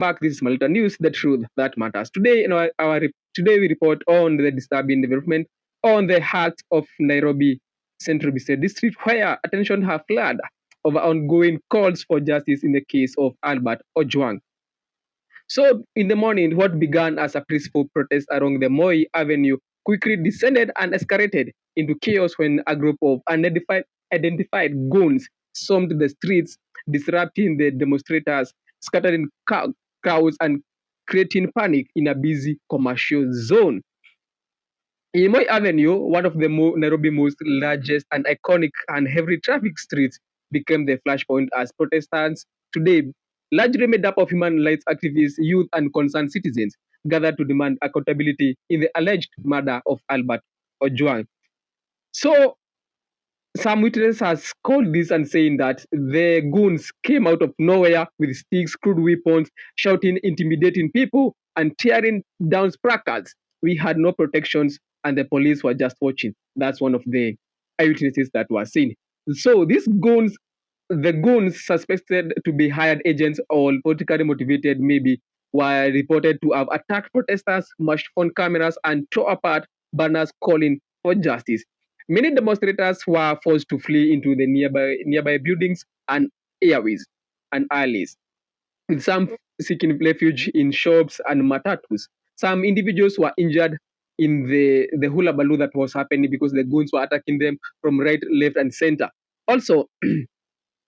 back. This is Malinator News, the truth that matters. Today, today we report on the disturbing development on the heart of Nairobi Central Business District, where attention have flooded over ongoing calls for justice in the case of Albert Ojwang. So, in the morning, what began as a peaceful protest along the Moi Avenue quickly descended and escalated into chaos when a group of identified goons stormed the streets, disrupting the demonstrators, scattering crowds, and creating panic in a busy commercial zone. In Moi Avenue, one of the Nairobi's most largest and iconic and heavy traffic streets, became the flashpoint as protestants today, largely made up of human rights activists, youth, and concerned citizens, gathered to demand accountability in the alleged murder of Albert Ojwang. So, some witnesses has called this and saying that the goons came out of nowhere with sticks, crude weapons, shouting, intimidating people, and tearing down placards. We had no protections, and the police were just watching. That's one of the eyewitnesses that were seen. So these goons, the goons suspected to be hired agents or politically motivated, maybe, were reported to have attacked protesters, smashed phone cameras, and tore apart banners calling for justice. Many demonstrators were forced to flee into the nearby buildings and airways and alleys, with some seeking refuge in shops and matatus. Some individuals were injured in the hula baloo that was happening because the goons were attacking them from right, left, and center. Also,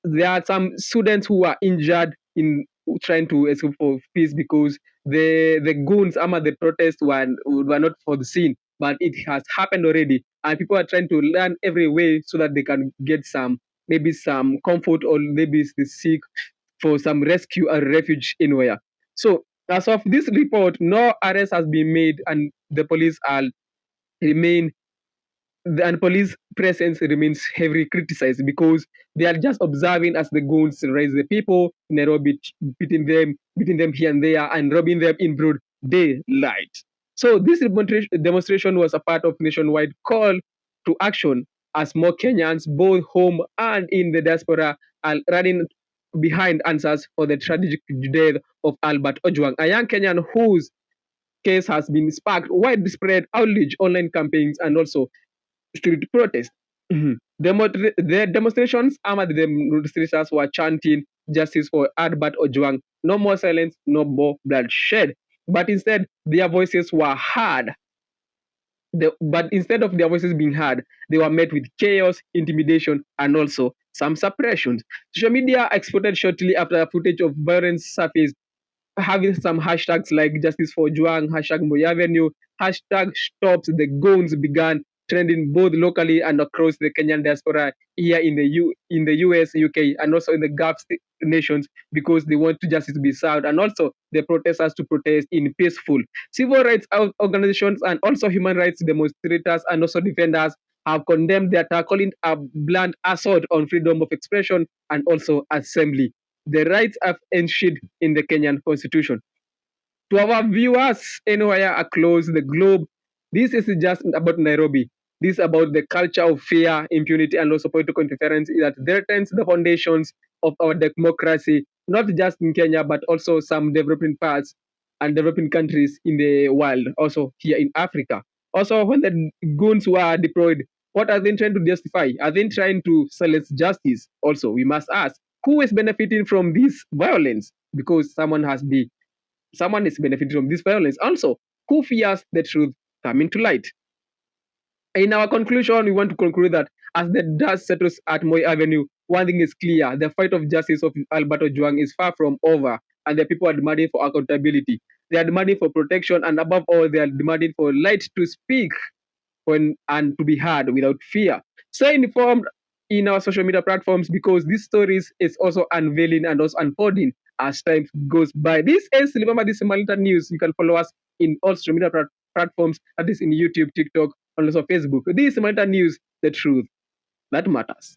there are some students who were injured in trying to escape for peace because the goons ama the protests were not for the scene, but it has happened already, and people are trying to learn every way so that they can get maybe some comfort or maybe they seek for some rescue or refuge anywhere. So as of this report, no arrest has been made, and the police are remain and police presence remains heavily criticized because they are just observing as the goons raise the people in Nairobi, beating them here and there, and robbing them in broad daylight. So this demonstration was a part of nationwide call to action as more Kenyans, both home and in the diaspora, are running behind answers for the tragic death of Albert Ojwang, a young Kenyan whose case has been sparked widespread outrage, online campaigns, and also street protest. The demonstrations, the demonstrators were chanting justice for Albert Ojwang, no more silence, no more bloodshed. But instead, their voices were heard. But instead of their voices being heard, they were met with chaos, intimidation, and also some suppressions. Social media exploded shortly after footage of violence surfaced, having some hashtags like Justice for Juang, hashtag Moi Avenue, hashtag Stops the Goons began trending both locally and across the Kenyan diaspora here in the US, UK, and also in the Gulf nations because they want justice to be served, and also the protesters to protest in peaceful. Civil rights organizations and also human rights demonstrators and also defenders have condemned the attack, calling a blunt assault on freedom of expression and also assembly, the rights are enshrined in the Kenyan constitution. To our viewers anywhere across the globe, this is just about Nairobi. This is about the culture of fear, impunity, and also political interference that threatens the foundations of our democracy, not just in Kenya, but also some developing parts and developing countries in the world, also here in Africa. Also, when the goons were deployed, what are they trying to justify? Are they trying to silence justice? Also, we must ask, who is benefiting from this violence? Because someone is benefiting from this violence. Also, who fears the truth coming to light? In our conclusion, we want to conclude that as the dust settles at Moi Avenue, one thing is clear: the fight of justice of Albert Ojwang is far from over, and the people are demanding for accountability. They are demanding for protection, and above all, they are demanding for light to speak and to be heard without fear. Stay informed in our social media platforms because these stories is also unveiling and also unfolding as time goes by. This is Remember This Malinator News. You can follow us in all social media platforms, that is in YouTube, TikTok, and also Facebook. This is Malinator News, the truth that matters.